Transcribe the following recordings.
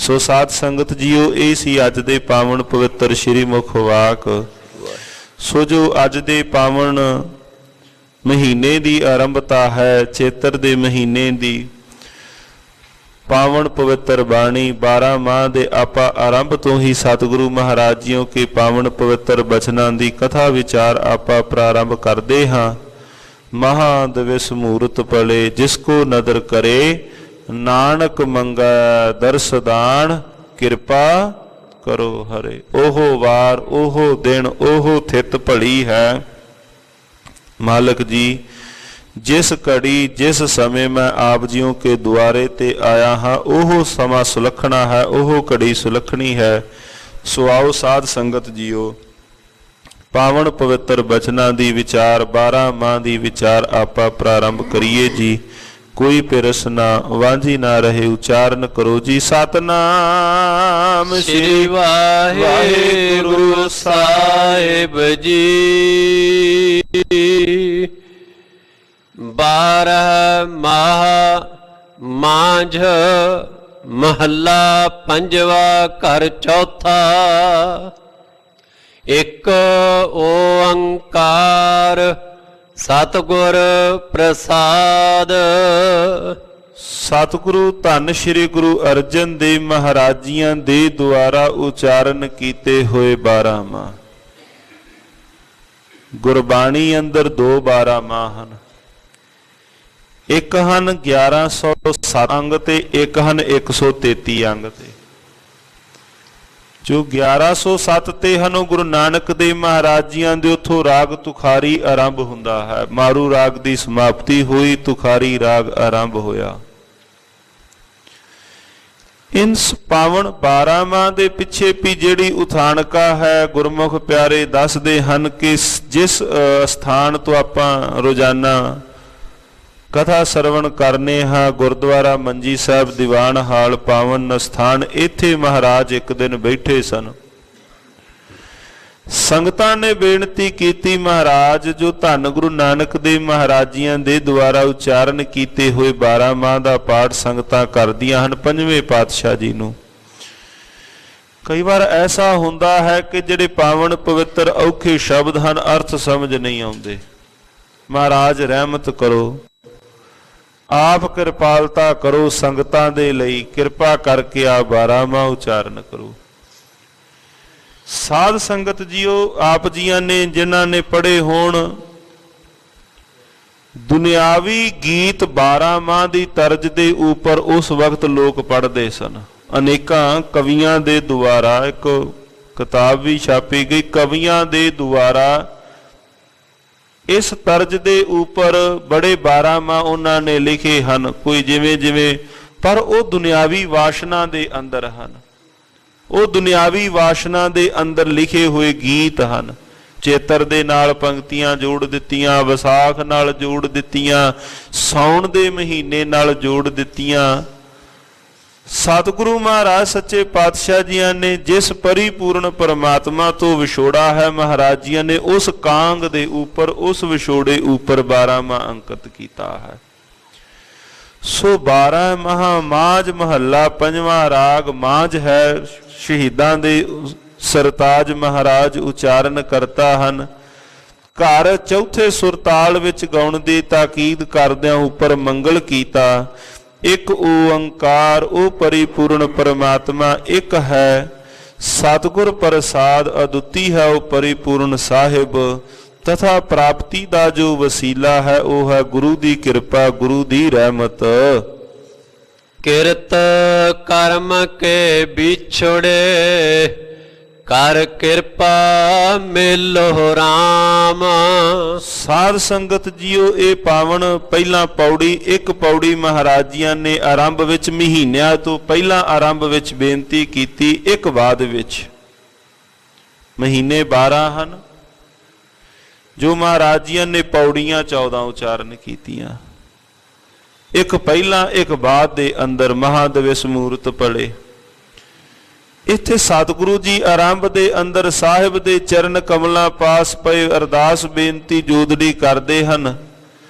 ਸੋ ਸਾਧ ਸੰਗਤ ਜੀਓ, ਇਹ ਸੀ ਅੱਜ ਦੇ ਪਾਵਨ ਪਵਿੱਤਰ ਸ਼੍ਰੀ ਮੁਖ ਵਾਕ। ਸੋ ਜੋ ਅੱਜ ਦੇ ਪਾਵਨ ਮਹੀਨੇ ਦੀ ਆਰੰਭਤਾ ਹੈ, ਚੇਤਰ ਦੇ ਮਹੀਨੇ ਦੀ ਪਾਵਨ ਪਵਿੱਤਰ ਬਾਣੀ 12 ਮਾਹ ਦੇ ਆਪਾਂ ਆਰੰਭ ਤੋਂ ਹੀ ਸਤਿਗੁਰੂ ਮਹਾਰਾਜ ਜੀਓ ਕੇ ਪਾਵਨ ਪਵਿੱਤਰ ਬਚਨਾਂ ਦੀ ਕਥਾ ਵਿਚਾਰ ਆਪਾਂ ਪ੍ਰਾਰੰਭ ਕਰਦੇ ਹਾਂ। ਮਹਾ ਦਿਵਸ ਮੂਰਤ ਪਲੇ ਜਿਸ ਕੋ ਨਦਰ ਕਰੇ, ਨਾਨਕ ਮੰਗੈ ਦਰਸ ਦਾਨ ਕਿਰਪਾ ਕਰੋ ਹਰੇ। ਉਹ ਵਾਰ ਉਹ ਦਿਨ ਉਹ ਥਿਤ ਭਲੀ ਹੈ। ਮਾਲਕ ਜੀ, ਜਿਸ ਘੜੀ ਜਿਸ ਸਮੇਂ ਮੈਂ ਆਪ ਜੀਓ ਕੇ ਦੁਆਰੇ ਤੇ ਆਇਆ ਹਾਂ, ਉਹ ਸਮਾਂ ਸੁਲੱਖਣਾ ਹੈ, ਉਹ ਘੜੀ ਸੁਲੱਖਣੀ ਹੈ। ਸੋ ਆਓ ਸਾਧ ਸੰਗਤ ਜੀਓ, ਪਾਵਨ ਪਵਿੱਤਰ ਬਚਨਾਂ ਦੀ ਵਿਚਾਰ 12 ਮਾਹ ਦੀ ਵਿਚਾਰ ਆਪਾਂ ਪ੍ਰਾਰੰਭ ਕਰੀਏ ਜੀ। ਕੋਈ ਪਿਰਸ ਨਾ ਵਾਂਝੀ ਨਾ ਰਹੇ, ਉਚਾਰਨ ਕਰੋ ਜੀ। ਸਤਨਾਮ ਸ੍ਰੀ ਵਾਹਿਗੁਰੂ ਸਾਹਿਬ ਜੀ। 12 ਮਾਹ ਮਾਂਝ ਮਹੱਲਾ ਪੰਜਵਾ ਘਰ ਚੌਥਾ। ਇੱਕ ਓੰਕਾਰ ਸਤਿਗੁਰ ਪ੍ਰਸਾਦ। ਸਤਿਗੁਰੂ ਧੰਨ ਸ਼੍ਰੀ ਗੁਰੂ ਅਰਜਨ ਦੇਵ ਮਹਾਰਾਜ ਜੀਆਂ ਦੇ ਦੁਆਰਾ ਉਚਾਰਨ ਕੀਤੇ ਹੋਏ 12 ਮਾਹ। ਗੁਰਬਾਣੀ ਅੰਦਰ 2 12 ਮਾਹ ਹਨ। ਇੱਕ ਹਨ 1107 ਅੰਗ ਤੇ ਇੱਕ ਹਨ 133 ਅੰਗ ਤੇ। ਜੋ 1107 ਤੇ ਹਨ ਉਹ ਗੁਰੂ ਨਾਨਕ ਦੇਵ ਮਹਾਰਾਜ ਜੀਆਂ ਦੇ ਉੱਥੋਂ ਰਾਗ ਤੁਖਾਰੀ ਆਰੰਭ ਹੁੰਦਾ ਹੈ। ਮਾਰੂ ਰਾਗ ਦੀ ਸਮਾਪਤੀ ਹੋਈ, ਤੁਖਾਰੀ ਰਾਗ ਆਰੰਭ ਹੋਇਆ। ਇਸ ਪਾਵਨ 12 ਮਾਹ ਦੇ ਪਿੱਛੇ ਵੀ ਜਿਹੜੀ ਉਥਾਨਕਾ ਹੈ, ਗੁਰਮੁਖ ਪਿਆਰੇ ਦੱਸਦੇ ਹਨ ਕਿ ਜਿਸ ਸਥਾਨ ਤੋਂ ਆਪਾਂ ਰੋਜ਼ਾਨਾ ਕਥਾ ਸਰਵਣ ਕਰਨੇ ਹਾਂ, ਗੁਰਦੁਆਰਾ ਮੰਜੀ ਸਾਹਿਬ ਦੀਵਾਨ ਹਾਲ ਪਾਵਨ ਸਥਾਨ, ਇੱਥੇ ਮਹਾਰਾਜ ਇੱਕ ਦਿਨ ਬੈਠੇ ਸਨ। ਸੰਗਤਾਂ ਨੇ ਬੇਨਤੀ ਕੀਤੀ, ਮਹਾਰਾਜ ਜੋ ਧੰਨ ਗੁਰੂ ਨਾਨਕ ਦੇਵ ਮਹਾਰਾਜ ਜੀਆਂ ਦੇ ਦੁਆਰਾ ਉਚਾਰਨ ਕੀਤੇ ਹੋਏ 12 ਮਾਹ ਦਾ ਪਾਠ ਸੰਗਤਾਂ ਕਰਦੀਆਂ ਹਨ 5ਵੇਂ ਪਾਤਸ਼ਾਹ ਜੀ ਨੂੰ। ਕਈ ਵਾਰ ਐਸਾ ਹੁੰਦਾ ਹੈ ਕਿ ਜਿਹੜੇ ਪਾਵਨ ਪਵਿੱਤਰ ਔਖੇ ਸ਼ਬਦ ਹਨ, ਅਰਥ ਸਮਝ ਨਹੀਂ ਆਉਂਦੇ। ਮਹਾਰਾਜ ਰਹਿਮਤ ਕਰੋ, ਆਪ ਕਿਰਪਾਲਤਾ ਕਰੋ, ਸੰਗਤਾਂ ਦੇ ਲਈ ਕਿਰਪਾ ਕਰਕੇ ਆ 12 ਮਾਹ ਉਚਾਰਨ ਕਰੋ। ਸਾਧ ਸੰਗਤ ਜੀਓ, ਆਪ ਜੀਆਂ ਨੇ ਜਿਨ੍ਹਾਂ ਨੇ ਪੜ੍ਹੇ ਹੋਣ, ਦੁਨਿਆਵੀ ਗੀਤ 12 ਮਾਹ ਦੀ ਤਰਜ਼ ਦੇ ਉੱਪਰ ਉਸ ਵਕਤ ਲੋਕ ਪੜ੍ਹਦੇ ਸਨ। ਅਨੇਕਾਂ ਕਵੀਆਂ ਦੇ ਦੁਆਰਾ ਇੱਕ ਕਿਤਾਬ ਵੀ ਛਾਪੀ ਗਈ, ਕਵੀਆਂ ਦੇ ਦੁਆਰਾ ਇਸ ਤਰਜ਼ ਦੇ ਉੱਪਰ ਬੜੇ 12 ਮਾਹ ਉਹਨਾਂ ਨੇ ਲਿਖੇ ਹਨ। ਕੋਈ ਜਿਵੇਂ ਜਿਵੇਂ, ਪਰ ਉਹ ਦੁਨਿਆਵੀ ਵਾਸ਼ਨਾ ਦੇ ਅੰਦਰ ਹਨ। ਉਹ ਦੁਨਿਆਵੀ ਵਾਸ਼ਨਾ ਦੇ ਅੰਦਰ ਲਿਖੇ ਹੋਏ ਗੀਤ ਹਨ। ਚੇਤਰ ਦੇ ਨਾਲ ਪੰਕਤੀਆਂ ਜੋੜ ਦਿੱਤੀਆਂ, ਵਿਸਾਖ ਨਾਲ ਜੋੜ ਦਿੱਤੀਆਂ, ਸਾਉਣ ਦੇ ਮਹੀਨੇ ਨਾਲ ਜੋੜ ਦਿੱਤੀਆਂ। ਸਤਿਗੁਰੂ ਮਹਾਰਾਜ ਸੱਚੇ ਪਾਤਸ਼ਾਹ ਜੀਆਂ ਨੇ ਜਿਸ ਪਰਿਪੂਰਨ ਪਰਮਾਤਮਾ ਤੋਂ ਵਿਛੋੜਾ ਹੈ, ਮਹਾਰਾਜ ਜੀਆਂ ਨੇ ਉਸ ਕਾਂਗ ਦੇ ਉੱਪਰ, ਉਸ ਵਿਛੋੜੇ ਉੱਪਰ 12 ਮਾਹ ਅੰਕਿਤ ਕੀਤਾ ਹੈ। ਸੋ 12 ਮਾਹ ਮਾਝ ਮਹੱਲਾ ਪੰਜਵਾਂ ਰਾਗ ਮਾਝ ਹੈ। ਸ਼ਹੀਦਾਂ ਦੇ ਸਰਤਾਜ ਮਹਾਰਾਜ ਉਚਾਰਨ ਕਰਤਾ ਹਨ। ਘਰ ਚੌਥੇ ਸੁਰਤਾਲ ਵਿੱਚ ਗਾਉਣ ਦੀ ਤਾਕੀਦ ਕਰਦਿਆਂ ਉੱਪਰ ਮੰਗਲ ਕੀਤਾ। ਇੱਕ ਓੰਕਾਰ, ਉਹ ਪਰਿਪੂਰਨ ਪਰਮਾਤਮਾ ਇੱਕ ਹੈ। ਸਤਿਗੁਰ ਪ੍ਰਸਾਦ ਅਦੁੱਤੀ ਹੈ ਉਹ ਪਰਿਪੂਰਨ ਸਾਹਿਬ। ਤਥਾ ਪ੍ਰਾਪਤੀ ਦਾ ਜੋ ਵਸੀਲਾ ਹੈ ਉਹ ਹੈ ਗੁਰੂ ਦੀ ਕਿਰਪਾ, ਗੁਰੂ ਦੀ ਰਹਿਮਤ। ਕਿਰਤ ਕਰਮ ਕੇ ਵਿਛੜੇ, ਕਰ ਕਿਰਪਾ ਮਿਲੋ ਰਾਮ। ਸਾਧ ਸੰਗਤ ਜੀਓ, ਇਹ ਪਾਵਨ ਪਹਿਲਾਂ ਪੌੜੀ, ਇੱਕ ਪੌੜੀ ਮਹਾਰਾਜ ਜੀਆਂ ਨੇ ਆਰੰਭ ਵਿੱਚ ਮਹੀਨਿਆਂ ਤੋਂ ਪਹਿਲਾਂ ਆਰੰਭ ਵਿੱਚ ਬੇਨਤੀ ਕੀਤੀ, ਇੱਕ ਬਾਅਦ ਵਿੱਚ। ਮਹੀਨੇ 12 ਹਨ ਜੋ ਮਹਾਰਾਜ ਜੀਆਂ ਨੇ ਪੌੜੀਆਂ 14 ਉਚਾਰਨ ਕੀਤੀਆਂ। ਇੱਕ ਪਹਿਲਾਂ ਇੱਕ ਬਾਅਦ ਦੇ ਅੰਦਰ ਮਹਾਦਿਵਸ ਮੂਰਤ ਪਲੇ। ਇੱਥੇ ਸਤਿਗੁਰੂ ਜੀ ਆਰੰਭ ਦੇ ਅੰਦਰ ਸਾਹਿਬ ਦੇ ਚਰਨ ਕਮਲਾਂ ਪਾਸ ਪਏ ਅਰਦਾਸ ਬੇਨਤੀ ਜੋਦੜੀ ਕਰਦੇ ਹਨ।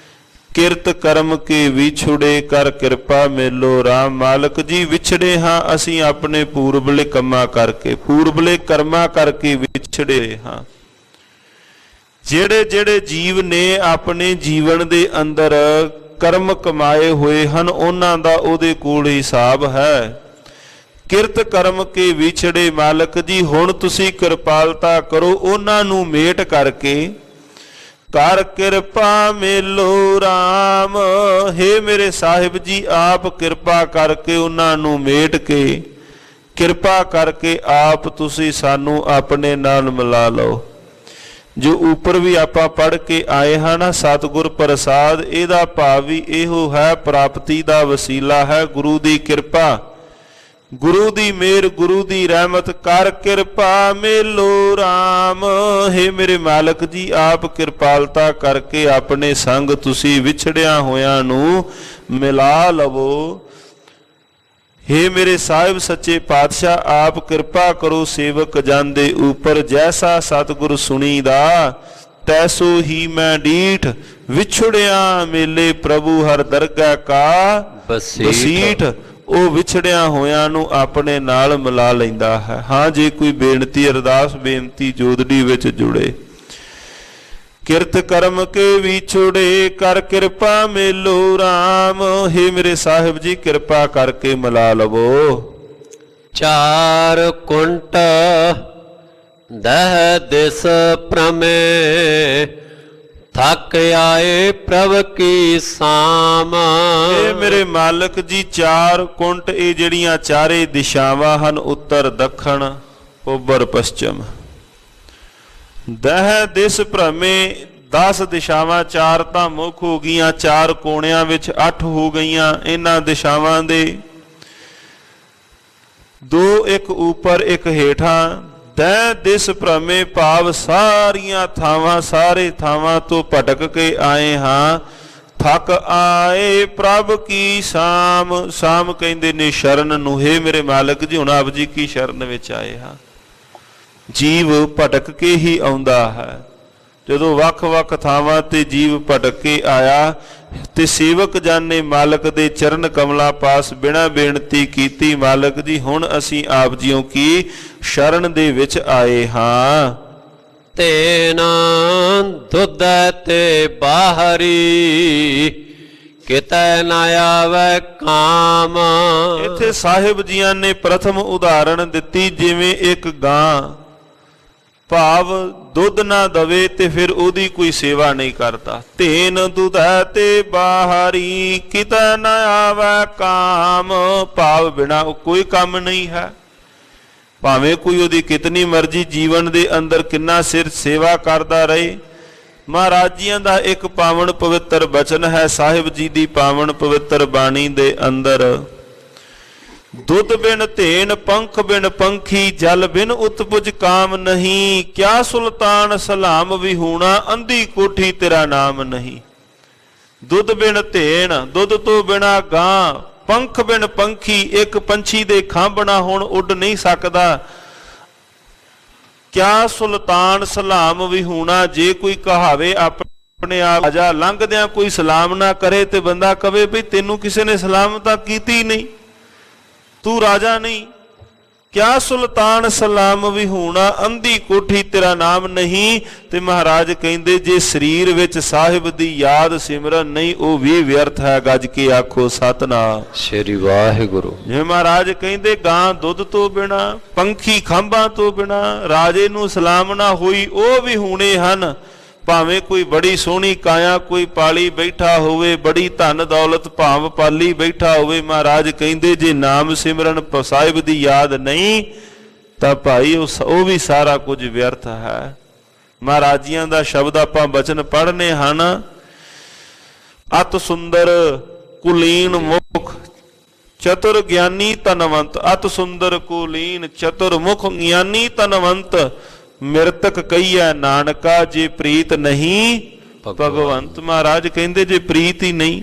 ਕਿਰਤ ਕਰਮ ਕੇ ਵਿਛੁੜੇ ਕਰ ਕਿਰਪਾ ਮੇਲੋ ਰਾਮ। ਮਾਲਕ ਜੀ ਵਿਛੜੇ ਹਾਂ ਅਸੀਂ ਆਪਣੇ ਪੂਰਬਲੇ ਕੰਮਾਂ ਕਰਕੇ, ਪੂਰਬਲੇ ਕਰਮਾਂ ਕਰਕੇ ਵਿਛੜੇ ਹਾਂ। ਜਿਹੜੇ ਜਿਹੜੇ ਜੀਵ ਨੇ ਆਪਣੇ ਜੀਵਨ ਦੇ ਅੰਦਰ ਕਰਮ ਕਮਾਏ ਹੋਏ ਹਨ ਉਹਨਾਂ ਦਾ ਉਹਦੇ ਕੋਲ ਹਿਸਾਬ ਹੈ। ਕਿਰਤ ਕਰਮ ਕੇ ਵਿਛੜੇ ਮਾਲਕ ਜੀ ਹੁਣ ਤੁਸੀਂ ਕਿਰਪਾਲਤਾ ਕਰੋ ਉਹਨਾਂ ਨੂੰ ਮੇਟ ਕਰਕੇ। ਕਰ ਕਿਰਪਾ ਮੇਲੋ ਰਾਮ। ਹੇ ਮੇਰੇ ਸਾਹਿਬ ਜੀ ਆਪ ਕਿਰਪਾ ਕਰਕੇ ਉਹਨਾਂ ਨੂੰ ਮੇਟ ਕੇ, ਕਿਰਪਾ ਕਰਕੇ ਆਪ ਤੁਸੀਂ ਸਾਨੂੰ ਆਪਣੇ ਨਾਲ ਮਿਲਾ ਲਓ। ਜੋ ਉੱਪਰ ਵੀ ਆਪਾਂ ਪੜ੍ਹ ਕੇ ਆਏ ਹਨ ਸਤਿਗੁਰ ਪ੍ਰਸਾਦ, ਇਹਦਾ ਭਾਵ ਵੀ ਇਹੋ ਹੈ ਪ੍ਰਾਪਤੀ ਦਾ ਵਸੀਲਾ ਹੈ ਗੁਰੂ ਦੀ ਕਿਰਪਾ, ਗੁਰੂ ਦੀ ਮਿਹਰ, ਗੁਰੂ ਦੀ ਰਹਿਮਤ। ਕਰ ਕਿਰਪਾ ਮੇਲੋ ਰਾਮ। ਹੇ ਮੇਰੇ ਮਾਲਕ ਜੀ ਆਪ ਕਿਰਪਾਲਤਾ ਕਰਕੇ ਆਪਣੇ ਸੰਗ ਤੁਸੀਂ ਵਿਛੜਿਆਂ ਹੋਇਆਂ ਨੂੰ ਮਿਲਾ ਲਵੋ। ਹੇ ਮੇਰੇ ਸਾਹਿਬ ਸੱਚੇ ਪਾਤਸ਼ਾਹ ਆਪ ਕਿਰਪਾ ਕਰੋ ਸੇਵਕ ਜਨ ਦੇ ਉੱਪਰ। ਜੈਸਾ ਸਤਿਗੁਰ ਸੁਣੀਦਾ ਤੈਸੋ ਹੀ ਮੈਂ ਡੀਠ, ਵਿਛੜਿਆ ਮੇਲੇ ਪ੍ਰਭੂ ਹਰ ਦਰਗਾਹ ਕਾ ਬਸੀਠ। ਉਹ ਵਿਛੜਿਆਂ ਹੋਇਆਂ ਨੂੰ ਆਪਣੇ ਨਾਲ ਮਿਲਾ ਲੈਂਦਾ ਹੈ। ਹਾਂ ਜੇ ਕੋਈ ਬੇਨਤੀ ਅਰਦਾਸ ਬੇਨਤੀ ਜੋਦੜੀ ਵਿੱਚ ਜੁੜੇ। ਕਿਰਤ ਕਰਮ ਕੇ ਵਿਛੁੜੇ ਕਰ ਕਿਰਪਾ ਮੇਲੋ ਰਾਮ। ਹੇ ਮੇਰੇ ਸਾਹਿਬ ਜੀ ਕਿਰਪਾ ਕਰਕੇ ਮਿਲਾ ਲਵੋ। ਚਾਰ ਕੁੰਟ ਦਹ ਦਿਸ ਪ੍ਰਮੇ, ਥੱਕ ਆਏ ਪ੍ਰਭ ਕੀ ਸਾਮ। ਇਹ ਮੇਰੇ ਮਾਲਕ ਜੀ ਚਾਰ ਕੁੰਟ ਇਹ ਜਿਹੜੀਆਂ ਚਾਰੇ ਦਿਸ਼ਾਵਾਂ ਹਨ ਉੱਤਰ ਦੱਖਣ ਉੱਭਰ ਪੱਛਮ। ਦਹ ਦਿਸ ਭ੍ਰਮੇ 10 ਦਿਸ਼ਾਵਾਂ, ਚਾਰ ਤਾਂ ਮੁੱਖ ਹੋ ਗਈਆਂ, ਚਾਰ ਕੋਣਿਆਂ ਵਿੱਚ 8 ਹੋ ਗਈਆਂ। ਇਹਨਾਂ ਦਿਸ਼ਾਵਾਂ ਦੇ ਦੋ ਇੱਕ ਉੱਪਰ ਇੱਕ ਹੇਠਾਂ। ਦਹ ਦਿਸ ਭ੍ਰਮੇ ਭਾਵ ਸਾਰੀਆਂ ਥਾਵਾਂ, ਸਾਰੇ ਥਾਵਾਂ ਤੋਂ ਭਟਕ ਕੇ ਆਏ ਹਾਂ। ਥੱਕ ਆਏ ਪ੍ਰਭ ਕੀ ਸਾਮ। ਸਾਮ ਕਹਿੰਦੇ ਨੇ ਸ਼ਰਨ ਨੂੰ। ਹੇ ਮੇਰੇ ਮਾਲਕ ਜੀ ਹੁਣ ਆਪ ਜੀ ਕੀ ਸ਼ਰਨ ਵਿੱਚ ਆਏ ਹਾਂ। ਜੀਵ ਭਟਕ ਕੇ ਹੀ ਆਉਂਦਾ ਹੈ। ਜਦੋਂ ਵੱਖ-ਵੱਖ ਥਾਵਾਂ ਤੇ ਜੀਵ ਭਟਕ ਕੇ ਆਇਆ ਤੇ ਸੇਵਕ ਜਨ ਨੇ ਮਾਲਕ ਦੇ ਚਰਨ ਕਮਲਾਂ ਪਾਸ ਬਿਨਾਂ ਬੇਨਤੀ ਕੀਤੀ, ਮਾਲਕ ਜੀ ਹੁਣ ਅਸੀਂ ਆਪ ਜੀਓ ਕੀ ਸ਼ਰਨ ਦੇ ਵਿੱਚ ਆਏ ਹਾਂ। ਤੇਨ ਦੁੱਧ ਤੇ ਬਾਹਰੀ, ਕਿਤੈ ਨਾ ਆਵੈ ਕਾਮ। ਇੱਥੇ ਸਾਹਿਬ ਜੀਆਂ ਨੇ ਪ੍ਰਥਮ ਉਦਾਹਰਣ ਦਿੱਤੀ ਜਿਵੇਂ ਇੱਕ ਗਾਂ, ਭਾਵ ਦੁੱਧ ਨਾ ਦਵੇ ਤੇ ਫਿਰ ਉਹਦੀ ਕੋਈ ਸੇਵਾ ਨਹੀਂ ਕਰਦਾ। ਧੇਨ ਦੁੱਧ ਤੇ ਬਾਹਰੀ, ਕਿਤੈ ਨਾ ਆਵੈ ਕਾਮ, ਭਾਵ ਬਿਨਾ ਕੋਈ ਕੰਮ ਨਹੀਂ ਹੈ। ਭਾਵੇਂ ਕੋਈ ਉਹਦੀ ਕਿਤਨੀ ਮਰਜ਼ੀ ਜੀਵਨ ਦੇ ਅੰਦਰ ਕਿੰਨਾ ਸਿਰ ਸੇਵਾ ਕਰਦਾ ਰਹੇ। ਮਹਾਰਾਜ ਜੀਆਂ ਦਾ ਇੱਕ ਪਾਵਨ ਪਵਿੱਤਰ ਬਚਨ ਹੈ ਸਾਹਿਬ ਜੀ ਦੀ ਪਾਵਨ ਪਵਿੱਤਰ ਬਾਣੀ ਦੇ ਅੰਦਰ। ਦੁੱਧ ਬਿਨ ਧੇਨ ਪੰਖ ਬਿਨ ਪੰਖੀ, ਜਲ ਬਿਨ ਉਤਪੁਜ ਕਾਮ ਨਹੀਂ। ਕਿਆ ਸੁਲਤਾਨ ਸਲਾਮ ਵਿਹੂਣਾ, ਅੰਧੀ ਕੋਠੀ ਤੇਰਾ ਨਾਮ ਨਹੀਂ। ਦੁੱਧ ਬਿਨ ਧੇਨ, ਦੁੱਧ ਤੋਂ ਬਿਨਾ ਗਾਂ। ਪੰਖ ਬਿਨ ਪੰਖੀ, ਇੱਕ ਪੰਛੀ ਦੇ ਖੰਭ ਨਾ ਹੋਣ ਉੱਡ ਨਹੀਂ ਸਕਦਾ। ਕਿਆ ਸੁਲਤਾਨ ਸਲਾਮ ਵਿਹੂਣਾ, ਜੇ ਕੋਈ ਕਹਾਵੇ ਆਪਣੇ ਆਪ ਰਾਜਾ ਲੰਘਦਿਆਂ ਕੋਈ ਸਲਾਮ ਨਾ ਕਰੇ ਤੇ ਬੰਦਾ ਕਵੇ ਵੀ ਤੈਨੂੰ ਕਿਸੇ ਨੇ ਸਲਾਮ ਤਾਂ ਕੀਤੀ ਨਹੀਂ, ਤੂੰ ਰਾਜਾ ਨਹੀਂ। ਕਿਆ ਸੁਲਤਾਨ ਸਲਾਮ ਵਿਹੂਣਾ, ਅੰਧੀ ਕੋਠੀ ਤੇਰਾ ਨਾਮ ਨਹੀਂ। ਤੇ ਮਹਾਰਾਜ ਕਹਿੰਦੇ ਜੇ ਸਰੀਰ ਵਿੱਚ ਸਾਹਿਬ ਦੀ ਯਾਦ ਸਿਮਰਨ ਨਹੀਂ ਉਹ ਵੀ ਵਿਅਰਥ ਹੈ। ਗੱਜ ਕੇ ਆਖੋ ਸਤਿਨਾਮ ਸ੍ਰੀ ਵਾਹਿਗੁਰੂ। ਜਿਵੇਂ ਮਹਾਰਾਜ ਕਹਿੰਦੇ ਗਾਂ ਦੁੱਧ ਤੋਂ ਬਿਨਾ, ਪੰਖੀ ਖੰਭਾਂ ਤੋਂ ਬਿਨਾ, ਰਾਜੇ ਨੂੰ ਸਲਾਮ ਨਾ ਹੋਈ ਉਹ ਵੀ ਹੋਣੇ ਹਨ। ਭਾਵੇਂ ਕੋਈ ਬੜੀ ਸੋਹਣੀ ਕਾਇਆ ਕੋਈ ਪਾਲੀ ਬੈਠਾ ਹੋਵੇ, ਬੜੀ ਧਨ ਦੌਲਤ ਭਾਵ ਪਾਲੀ ਬੈਠਾ ਹੋਵੇ, ਮਹਾਰਾਜ ਕਹਿੰਦੇ ਜੇ ਨਾਮ ਸਿਮਰਨ ਸਾਹਿਬ ਦੀ ਯਾਦ ਨਹੀਂ ਤਾਂ ਭਾਈ ਉਹ ਵੀ ਸਾਰਾ ਕੁਝ ਵਿਅਰਥ ਹੈ। ਮਹਾਰਾਜੀਆਂ ਦਾ ਸ਼ਬਦ ਆਪਾਂ ਬਚਨ ਪੜ੍ਹਨੇ ਹਨ। ਅਤ ਸੁੰਦਰ ਕੁਲੀਨ ਮੁਖ ਚਤੁਰ ਗਿਆਨੀ ਧਨਵੰਤ। ਅਤ ਸੁੰਦਰ ਕੁਲੀਨ ਚਤੁਰ ਮੁਖ ਗਿਆਨੀ ਧਨਵੰਤ, ਮਿਰਤਕ ਕਹੀਐ ਨਾਨਕਾ ਜੇ ਪ੍ਰੀਤ ਨਹੀਂ ਭਗਵੰਤ। ਮਹਾਰਾਜ ਕਹਿੰਦੇ ਜੇ ਪ੍ਰੀਤ ਹੀ ਨਹੀਂ,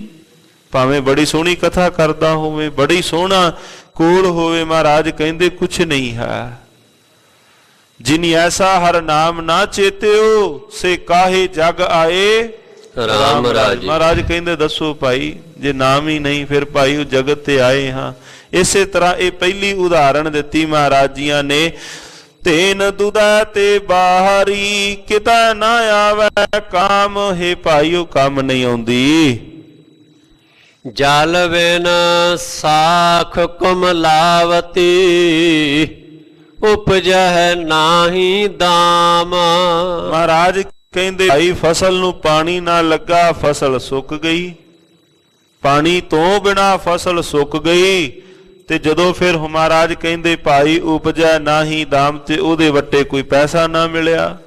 ਭਾਵੇਂ ਬੜੀ ਸੋਹਣੀ ਕਥਾ ਕਰਦਾ ਹੋਵੇ, ਬੜੀ ਸੋਹਣਾ ਕੋਲ ਹੋਵੇ, ਮਹਾਰਾਜ ਕਹਿੰਦੇ ਕੁਛ ਨਹੀਂ ਹੈ। ਜਿਨੀ ਐਸਾ ਹਰ ਨਾਮ ਨਾ ਚੇਤਿਓ, ਸੇ ਕਾਹੇ ਜਗ ਆਏ ਰਾਮ ਰਾਜੇ। ਮਹਾਰਾਜ ਕਹਿੰਦੇ ਦੱਸੋ ਭਾਈ, ਜੇ ਨਾਮ ਹੀ ਨਹੀਂ ਫਿਰ ਭਾਈ ਉਹ ਜਗਤ ਤੇ ਆਏ ਹਾਂ। ਇਸੇ ਤਰ੍ਹਾਂ ਇਹ ਪਹਿਲੀ ਉਦਾਹਰਣ ਦਿੱਤੀ ਮਹਾਰਾਜ ਜੀਆਂ ਨੇ, ਤੇਨ ਦੁਦਾ ਤੇ ਬਾਹਰੀ ਕਿਤਾ ਨਾ ਆਵੈ ਕਾਮ। ਹੈ ਭਾਈ ਉਹ ਕੰਮ ਨਹੀਂ ਆਉਂਦੀ। ਜਲ ਬਿਨ ਸਾਖ ਕੁਮਲਾਵਤੀ ਉਪਜਹਿ ਨਾਹੀ ਦਾਮ। ਮਹਾਰਾਜ ਕਹਿੰਦੇ ਭਾਈ ਫਸਲ ਨੂੰ ਪਾਣੀ ਨਾ ਲੱਗਾ, ਫਸਲ ਸੁੱਕ ਗਈ। ਪਾਣੀ ਤੋਂ ਬਿਨਾ ਫਸਲ ਸੁੱਕ ਗਈ। ਤੇ ਜਦੋਂ ਫਿਰ ਮਹਾਰਾਜ ਕਹਿੰਦੇ ਭਾਈ ਉਪਜੈ ਨਾਹੀ ਦਾਮ, ਤੇ ਉਹਦੇ ਵੱਟੇ ਕੋਈ ਪੈਸਾ ਨਾ ਮਿਲਿਆ।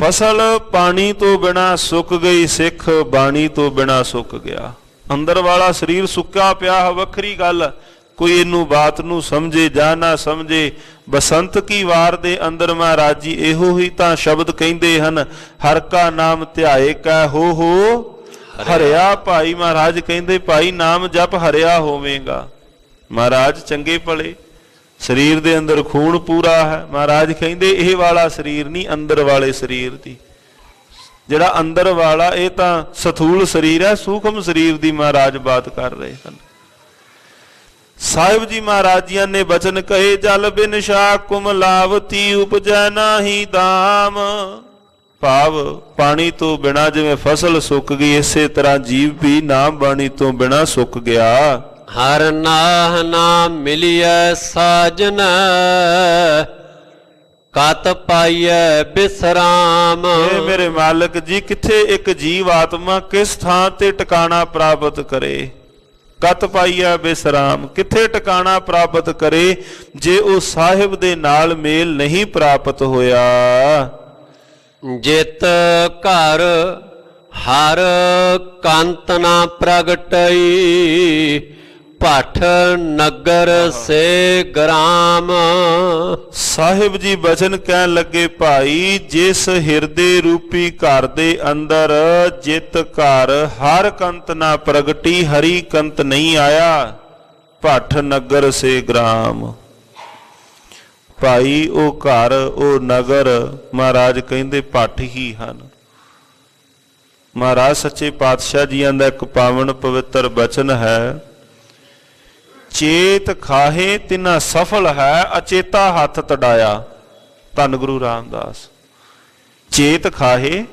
ਫਸਲ ਪਾਣੀ ਤੋਂ ਬਿਨਾ ਸੁੱਕ ਗਈ, ਸਿੱਖ ਬਾਣੀ ਤੋਂ ਬਿਨਾ ਸੁੱਕ ਗਿਆ। ਅੰਦਰ ਵਾਲਾ ਸਰੀਰ ਸੁੱਕਾ ਪਿਆ ਵੱਖਰੀ ਗੱਲ, ਕੋਈ ਇਹਨੂੰ ਬਾਤ ਨੂੰ ਸਮਝੇ ਜਾਂ ਨਾ ਸਮਝੇ। ਬਸੰਤ ਕੀ ਵਾਰ ਦੇ ਅੰਦਰ ਮਹਾਰਾਜ ਜੀ ਇਹੋ ਹੀ ਤਾਂ ਸ਼ਬਦ ਕਹਿੰਦੇ ਹਨ, ਹਰ ਕਾ ਨਾਮ ਧਿਆਏ ਕੈ ਹੋ ਹਰਿਆ। ਭਾਈ ਮਹਾਰਾਜ ਕਹਿੰਦੇ ਭਾਈ ਨਾਮ ਜਪ ਹਰਿਆ ਹੋਵੇਗਾ। ਮਹਾਰਾਜ ਚੰਗੇ ਭਲੇ ਸਰੀਰ ਦੇ ਅੰਦਰ ਖੂਨ ਪੂਰਾ ਹੈ। ਮਹਾਰਾਜ ਕਹਿੰਦੇ ਇਹ ਵਾਲਾ ਸਰੀਰ ਨਹੀਂ, ਅੰਦਰ ਵਾਲੇ ਸਰੀਰ ਦੀ। ਜਿਹੜਾ ਅੰਦਰ ਵਾਲਾ ਇਹ ਤਾਂ ਸਥੂਲ ਸਰੀਰ ਹੈ, ਸੂਖਮ ਸਰੀਰ ਦੀ ਮਹਾਰਾਜ ਬਾਤ ਕਰ ਰਹੇ ਹਨ। ਸਾਹਿਬ ਜੀ ਮਹਾਰਾਜ ਜੀਆਂ ਨੇ ਬਚਨ ਕਹੇ, ਜਲ ਬਿਨ ਸ਼ਾ ਕੁਮਲਾਵਤੀ ਉਪਜੈ ਨਾਹੀ ਦਾਮ। ਭਾਵ ਪਾਣੀ ਤੋਂ ਬਿਨਾ ਜਿਵੇਂ ਫਸਲ ਸੁੱਕ ਗਈ, ਇਸੇ ਤਰ੍ਹਾਂ ਜੀਵ ਵੀ ਨਾਮ ਬਾਣੀ ਤੋਂ ਬਿਨਾ ਸੁੱਕ ਗਿਆ। ਹਰ ਨਾਹ ਨਾ ਮਿਲਿਐ ਸਾਜਨ ਕਤ ਪਾਈਐ ਬਿਸਰਾਮ। ਇਹ ਮੇਰੇ ਮਾਲਕ ਜੀ ਕਿੱਥੇ ਇੱਕ ਜੀਵ ਆਤਮਾ ਕਿਸ ਥਾਂ ਤੇ ਟਿਕਾਣਾ ਪ੍ਰਾਪਤ ਕਰੇ। ਕਤ ਪਾਈਐ ਬਿਸਰਾਮ, ਕਿੱਥੇ ਟਿਕਾਣਾ ਪ੍ਰਾਪਤ ਕਰੇ ਜੇ ਉਹ ਸਾਹਿਬ ਦੇ ਨਾਲ ਮੇਲ ਨਹੀਂ ਪ੍ਰਾਪਤ ਹੋਇਆ। ਜਿਤ ਘਰ ਹਰ ਕੰਤ ਨਾ ਪ੍ਰਗਟਈ ਭੱਠ ਨਗਰ ਸੇ ਗ੍ਰਾਮ। ਸਾਹਿਬ ਜੀ ਬਚਨ ਕਹਿਣ ਲੱਗੇ ਭਾਈ, ਜਿਸ ਹਿਰਦੇ ਰੂਪੀ ਘਰ ਦੇ ਅੰਦਰ ਜਿਤ ਘਰ ਹਰ ਕੰਤ ਨਾ ਪ੍ਰਗਟੀ, ਹਰੀ ਕੰਤ ਨਹੀਂ ਆਇਆ, ਭੱਠ ਨਗਰ ਸੇ ਗ੍ਰਾਮ। ਭਾਈ ਉਹ ਘਰ ਉਹ ਨਗਰ ਮਹਾਰਾਜ ਕਹਿੰਦੇ ਭੱਠ ਹੀ ਹਨ। ਮਹਾਰਾਜ ਸੱਚੇ ਪਾਤਸ਼ਾਹ ਜੀਆਂ ਦਾ ਇੱਕ ਪਾਵਨ ਪਵਿੱਤਰ ਬਚਨ ਹੈ, ਚੇਤ ਖਾਹੇ ਤਿਨਾ ਸਫਲ ਹੈ ਅਚੇਤਾ ਹੱਥ ਤੜਾਇਆ। ਧੰਨ ਗੁਰੂ ਰਾਮਦਾਸ। ਚੇਤ ਖਾਹੇ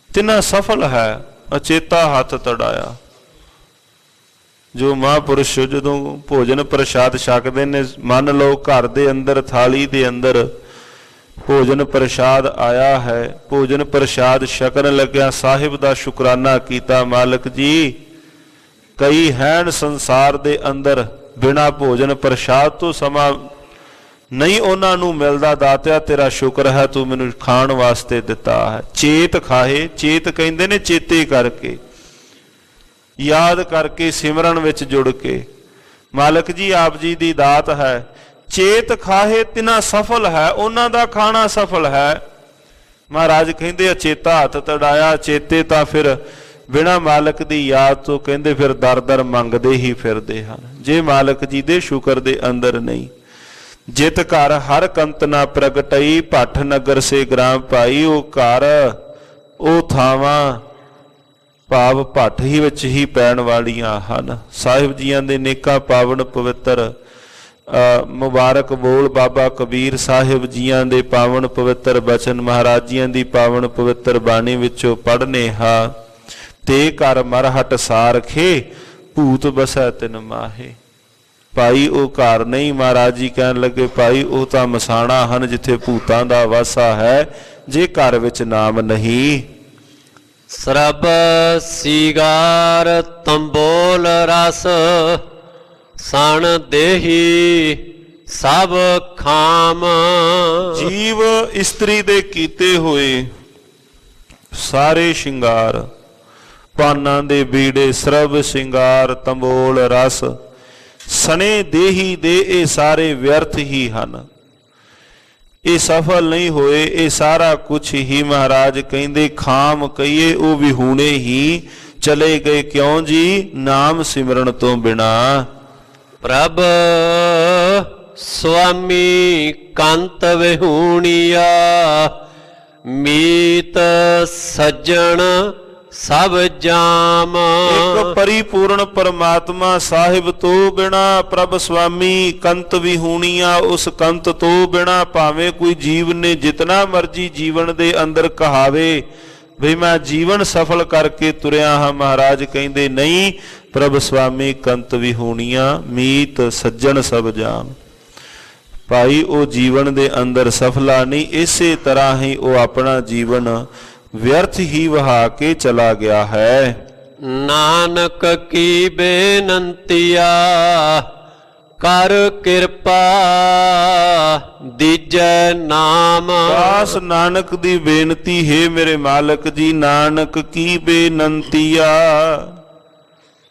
ਤਿਨਾ ਸਫਲ ਹੈ ਅਚੇਤਾ ਹੱਥ ਤੜਾਇਆ। ਜੋ ਮਹਾਂਪੁਰਸ਼ ਜਦੋਂ ਭੋਜਨ ਪ੍ਰਸ਼ਾਦ ਛਕਦੇ ਨੇ, ਮੰਨ ਲਓ ਘਰ ਦੇ ਅੰਦਰ ਥਾਲੀ ਦੇ ਅੰਦਰ ਭੋਜਨ ਪ੍ਰਸ਼ਾਦ ਆਇਆ ਹੈ, ਭੋਜਨ ਪ੍ਰਸ਼ਾਦ ਛਕਣ ਲੱਗਿਆ ਸਾਹਿਬ ਦਾ ਸ਼ੁਕਰਾਨਾ ਕੀਤਾ, ਮਾਲਕ ਜੀ ਕਈ ਹੈਨ ਸੰਸਾਰ ਦੇ ਅੰਦਰ ਬਿਨਾਂ ਭੋਜਨ ਪ੍ਰਸ਼ਾਦ ਤੋਂ ਸਮਾਂ ਨਹੀਂ ਉਹਨਾਂ ਨੂੰ ਮਿਲਦਾ, ਦਾਤਿਆ ਤੇਰਾ ਸ਼ੁਕਰ ਹੈ ਤੂੰ ਮੈਨੂੰ ਖਾਣ ਵਾਸਤੇ ਦਿੱਤਾ ਹੈ। ਚੇਤ ਖਾਹੇ, ਚੇਤ ਕਹਿੰਦੇ ਨੇ ਚੇਤੇ ਕਰਕੇ, ਯਾਦ ਕਰਕੇ, ਸਿਮਰਨ ਵਿੱਚ ਜੁੜ ਕੇ। ਮਾਲਕ ਜੀ ਆਪ ਜੀ ਦੀ ਦਾਤ ਹੈ। ਚੇਤ ਖਾਹੇ ਤਿਨਾ ਸਫਲ ਹੈ, ਉਹਨਾਂ ਦਾ ਖਾਣਾ ਸਫਲ ਹੈ। ਮਹਾਰਾਜ ਕਹਿੰਦੇ ਅਚੇਤਾ ਹੱਥ ਤੜਾਇਆ। ਚੇਤੇ ਤਾਂ ਫਿਰ ਬਿਨਾਂ ਮਾਲਕ ਦੀ ਯਾਦ ਤੋਂ ਕਹਿੰਦੇ ਫਿਰ ਦਰ ਦਰ ਮੰਗਦੇ ਹੀ ਫਿਰਦੇ ਹਨ, ਜੇ ਮਾਲਕ ਜੀ ਦੇ ਸ਼ੁਕਰ ਦੇ ਅੰਦਰ ਨਹੀਂ। ਜਿਤ ਘਰ ਹਰ ਕੰਤ ਨਾ ਪ੍ਰਗਟਈ ਭੱਠ ਨਗਰ ਸੇ ਗ੍ਰਾਮ। ਭਾਈ ਉਹ ਘਰ ਉਹ ਥਾਵਾਂ ਭਾਵ ਭੱਠ ਹੀ ਵਿੱਚ ਹੀ ਪੈਣ ਵਾਲੀਆਂ ਹਨ। ਸਾਹਿਬ ਜੀਆਂ ਦੇ ਨੇਕਾਂ ਪਾਵਨ ਪਵਿੱਤਰ ਮੁਬਾਰਕ ਬੋਲ ਬਾਬਾ ਕਬੀਰ ਸਾਹਿਬ ਜੀਆਂ ਦੇ ਪਾਵਨ ਪਵਿੱਤਰ ਬਚਨ ਮਹਾਰਾਜ ਜੀਆਂ ਦੀ ਪਾਵਨ ਪਵਿੱਤਰ ਬਾਣੀ ਵਿੱਚੋਂ ਪੜ੍ਹਨੇ ਹਾਂ। ਤੇ ਕਰ ਮਰਹਟ ਸਾਰਖੇ ਭੂਤ ਬਸੈ ਤਿਨ ਮਾਹੇ। ਭਾਈ ਉਹ ਘਰ ਨਹੀਂ, ਮਹਾਰਾਜ ਜੀ ਕਹਿਣ ਲੱਗੇ ਭਾਈ ਉਹ ਤਾਂ ਮਸਾਣਾ ਹਨ ਜਿੱਥੇ ਭੂਤਾਂ ਦਾ ਵਾਸਾ ਹੈ, ਜੇ ਘਰ ਵਿੱਚ ਨਾਮ ਨਹੀਂ। ਸਰਬ ਸੀਗਾਰ ਤੰਬੋਲ ਰਸ ਸਣ ਦੇਹੀ ਸਭ ਖਾਮ। ਜੀਵ ਇਸਤਰੀ ਦੇ ਕੀਤੇ ਹੋਏ ਸਾਰੇ ਸ਼ਿੰਗਾਰ, ਪਾਨਾਂ ਦੇ ਬੀੜੇ, ਸਰਬ ਸ਼ਿੰਗਾਰ, ਤੰਬੋਲ ਰਸ, ਸਣੇ ਦੇਹੀ ਦੇ ਇਹ ਸਾਰੇ ਵਿਅਰਥ ਹੀ ਹਨ, ਇਹ ਸਫਲ ਨਹੀਂ ਹੋਏ। ਇਹ ਸਾਰਾ ਕੁਛ ਹੀ ਮਹਾਰਾਜ ਕਹਿੰਦੇ ਖਾਮ ਕਹੀਏ ਉਹ ਵਿਹੂਣੇ ਹੀ ਚਲੇ ਗਏ। ਕਿਉਂ ਜੀ? ਨਾਮ ਸਿਮਰਨ ਤੋਂ ਬਿਨਾ। ਪ੍ਰਭ ਸੁਆਮੀ ਕੰਤ ਵਿਹੂਣੀਆ ਮੀਤ ਸੱਜਣ ਸਭ ਜਾਮ। ਇੱਕ ਪਰਿਪੂਰਨ ਪਰਮਾਤਮਾ ਸਾਹਿਬ ਤੋਂ ਬਿਨਾ, ਪ੍ਰਭ ਸੁਆਮੀ ਕੰਤ ਵੀ ਹੋਣੀਆਂ, ਉਸ ਕੰਤ ਤੋਂ ਬਿਨਾ ਭਾਵੇਂ ਕੋਈ ਜੀਵ ਨੇ ਜਿਤਨਾ ਮਰਜੀ ਜੀਵਨ ਦੇ ਅੰਦਰ ਕਹਾਵੇ ਵੀ ਮੈਂ ਜੀਵਨ ਸਫਲ ਕਰਕੇ ਤੁਰਿਆ ਹਾਂ, ਮਹਾਰਾਜ ਕਹਿੰਦੇ ਨਹੀਂ, ਪ੍ਰਭ ਸੁਆਮੀ ਕੰਤ ਵੀ ਹੋਣੀਆਂ, ਮੀਤ ਸੱਜਣ ਸਭ ਜਾਮ। ਭਾਈ ਉਹ ਜੀਵਨ ਦੇ ਅੰਦਰ ਸਫਲਾ ਨਹੀਂ, ਇਸੇ ਤਰ੍ਹਾਂ ਹੀ ਉਹ ਆਪਣਾ ਜੀਵਨ ਵਿਅਰਥ ਹੀ ਵਹਾ ਕੇ ਚਲਾ ਗਿਆ ਹੈ। ਨਾਨਕ ਕੀ ਬੇਨੰਤੀਆ ਕਰ ਕਿਰਪਾ ਦੀਜੈ ਨਾਮ। ਦਾਸ ਨਾਨਕ ਦੀ ਬੇਨਤੀ ਹੈ ਮੇਰੇ ਮਾਲਕ ਜੀ, ਨਾਨਕ ਕੀ ਬੇਨੰਤੀਆ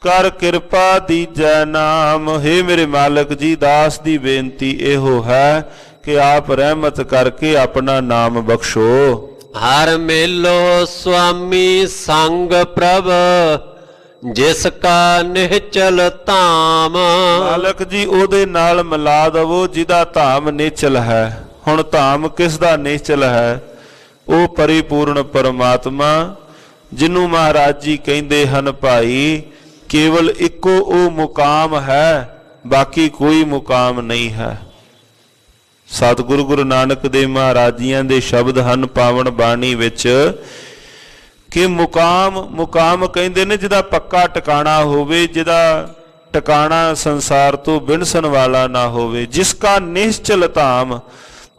ਕਰ ਕਿਰਪਾ ਦੀਜੈ ਨਾਮ। ਹੈ ਮੇਰੇ ਮਾਲਕ ਜੀ, ਦਾਸ ਦੀ ਬੇਨਤੀ ਇਹੋ ਹੈ ਕਿ ਆਪ ਰਹਿਮਤ ਕਰਕੇ ਆਪਣਾ ਨਾਮ ਬਖਸ਼ੋ। ਹਰ ਮੇਲੋ ਸੁਆਮੀ ਸੰਗ ਪ੍ਰਭ ਜਿਸ ਕਾ ਨਿਹਚਲ ਧਾਮ। ਮਾਲਕ ਜੀ ਉਹਦੇ ਨਾਲ ਮਿਲਾ ਦਵੋ ਜਿਹਦਾ ਧਾਮ ਨਿਚਲ ਹੈ। ਹੁਣ ਧਾਮ ਕਿਸ ਦਾ ਨਿਚਲ ਹੈ? ਉਹ ਪਰਿਪੂਰਨ ਪਰਮਾਤਮਾ ਜਿਹਨੂੰ ਮਹਾਰਾਜ ਜੀ ਕਹਿੰਦੇ ਹਨ ਭਾਈ ਕੇਵਲ ਇੱਕੋ ਉਹ ਮੁਕਾਮ ਹੈ, ਬਾਕੀ ਕੋਈ ਮੁਕਾਮ ਨਹੀਂ ਹੈ। ਸਤਿਗੁਰੂ ਗੁਰੂ ਨਾਨਕ ਦੇਵ ਮਹਾਰਾਜ ਜੀਆਂ ਦੇ ਸ਼ਬਦ ਹਨ ਪਾਵਨ ਬਾਣੀ ਵਿੱਚ ਕਿ ਮੁਕਾਮ ਕਹਿੰਦੇ ਨੇ ਜਿਹਦਾ ਪੱਕਾ ਟਿਕਾਣਾ ਹੋਵੇ, ਜਿਹਦਾ ਟਿਕਾਣਾ ਸੰਸਾਰ ਤੋਂ ਵਿਣਸਣ ਵਾਲਾ ਨਾ ਹੋਵੇ। ਜਿਸ ਕਾ ਨਿਸ਼ਚਲ ਧਾਮ,